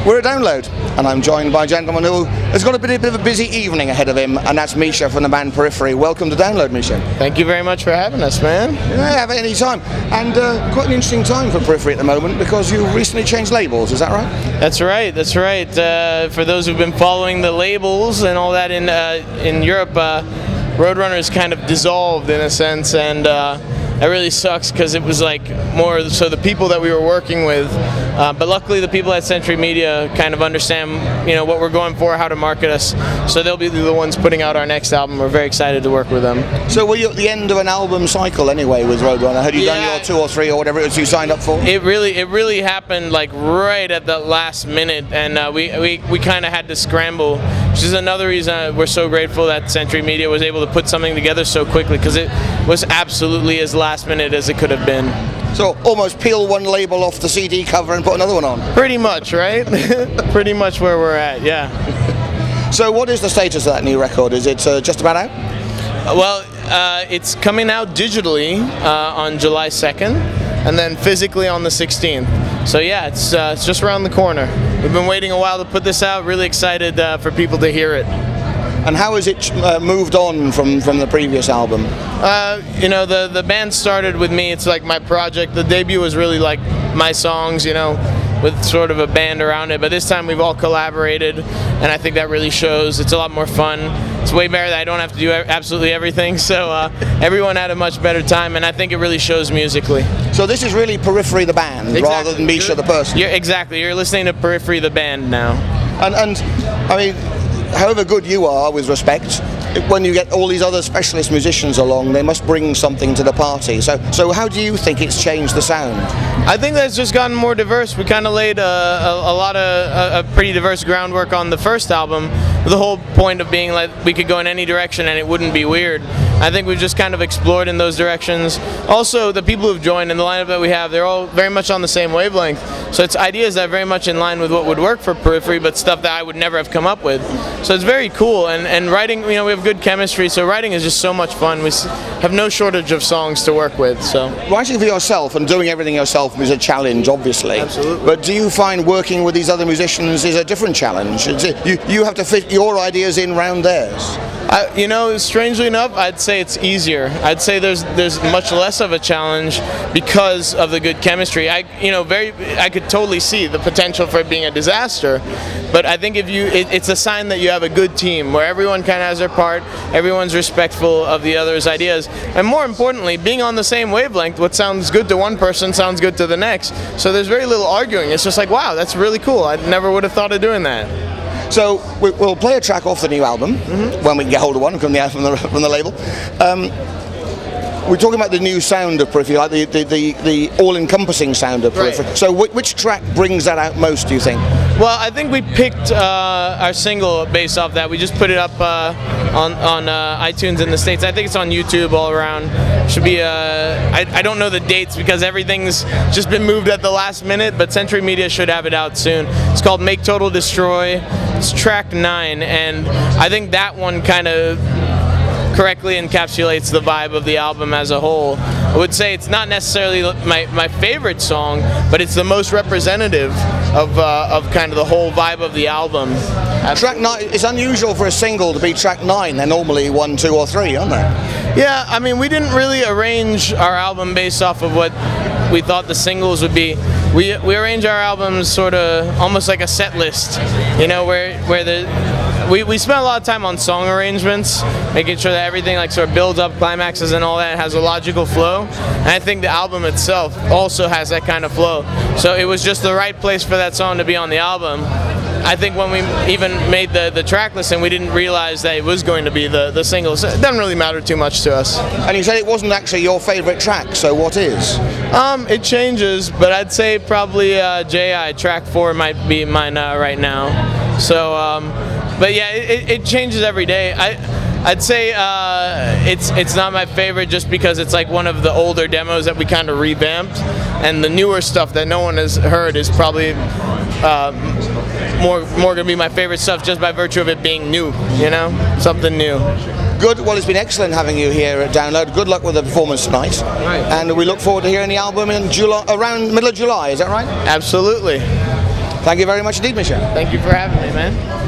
We're at Download, and I'm joined by a gentleman who has got a bit of a busy evening ahead of him, and that's Misha from the band Periphery. Welcome to Download, Misha. Thank you very much for having us, man. Yeah, have it any time. And quite an interesting time for Periphery at the moment, because you recently changed labels, is that right? That's right, that's right. For those who've been following the labels and all that in Europe, Roadrunner's kind of dissolved in a sense, and that really sucks because it was like more so the people that we were working with, but luckily the people at Century Media kind of understand, you know, what we're going for, how to market us, so they'll be the ones putting out our next album. We're very excited to work with them. So were you at the end of an album cycle anyway with Roadrunner? Had you done your 2 or 3 or whatever it was you signed up for? It really happened like right at the last minute, and we kind of had to scramble, which is another reason we're so grateful that Century Media was able to put something together so quickly, because it was absolutely as last minute as it could have been. So almost peel one label off the CD cover and put another one on? Pretty much, right? Pretty much where we're at, yeah. So what is the status of that new record? Is it just about out? Well, it's coming out digitally on July 2nd, and then physically on the 16th. So yeah, it's just around the corner. We've been waiting a while to put this out, really excited for people to hear it. And how has it moved on from the previous album? You know, the band started with me. It's like my project. The debut was really like my songs, you know, with sort of a band around it. But this time we've all collaborated, and I think that really shows. It's a lot more fun. It's way better that I don't have to do absolutely everything. So everyone had a much better time, and I think it really shows musically. So this is really Periphery the band, rather than Misha the person? Exactly. You're listening to Periphery the band now. And I mean, however good you are, with respect, when you get all these other specialist musicians along, they must bring something to the party. So how do you think it's changed the sound? I think that it's just gotten more diverse. We kind of laid a pretty diverse groundwork on the first album, with the whole point of being like we could go in any direction and it wouldn't be weird. I think we've just kind of explored in those directions. Also, the people who've joined in the lineup that we have, they're all very much on the same wavelength. So it's ideas that are very much in line with what would work for Periphery, but stuff that I would never have come up with. So it's very cool. And writing, you know, we have good chemistry, so writing is just so much fun. We have no shortage of songs to work with. So writing for yourself and doing everything yourself is a challenge, obviously. Absolutely. But do you find working with these other musicians is a different challenge? You have to fit your ideas in round theirs. You know, strangely enough, I'd say it's easier. I'd say there's much less of a challenge because of the good chemistry. I could totally see the potential for it being a disaster, but I think it's a sign that you have a good team where everyone kind of has their part, everyone's respectful of the other's ideas, and more importantly, being on the same wavelength. What sounds good to one person sounds good to the next. So there's very little arguing. It's just like, wow, that's really cool. I never would have thought of doing that. So we'll play a track off the new album when we can get hold of one from the label. We're talking about the new sound of Periphery, like the all-encompassing sound of Periphery. Right. So which track brings that out most, do you think? Well, I think we picked our single based off that. We just put it up on iTunes in the States. I think it's on YouTube all around. Should be I don't know the dates because everything's just been moved at the last minute, but Century Media should have it out soon. It's called Make Total Destroy. It's track 9, and I think that one kind of correctly encapsulates the vibe of the album as a whole. I would say it's not necessarily my favorite song, but it's the most representative of kind of the whole vibe of the album. Track 9, it's unusual for a single to be track 9. They're normally 1, 2 or 3, aren't they? Yeah, I mean, we didn't really arrange our album based off of what we thought the singles would be. We arrange our albums sort of almost like a set list, you know, where we spent a lot of time on song arrangements, making sure that everything like sort of builds up, climaxes and all that, has a logical flow. And I think the album itself also has that kind of flow. So it was just the right place for that song to be on the album. I think when we even made the track list, and we didn't realize that it was going to be the single, so it doesn't really matter too much to us. And you said it wasn't actually your favorite track, so what is? It changes, but I'd say probably J.I. track 4 might be mine right now. So, but yeah, it changes every day. I'd say it's not my favorite just because it's like one of the older demos that we kind of revamped, and the newer stuff that no one has heard is probably more gonna be my favorite stuff just by virtue of it being new, you know, something new. Good. Well, it's been excellent having you here at Download. Good luck with the performance tonight. Right. And we look forward to hearing the album in July, around middle of July. Is that right? Absolutely. Thank you very much indeed, Michelle. Thank you for having me, man.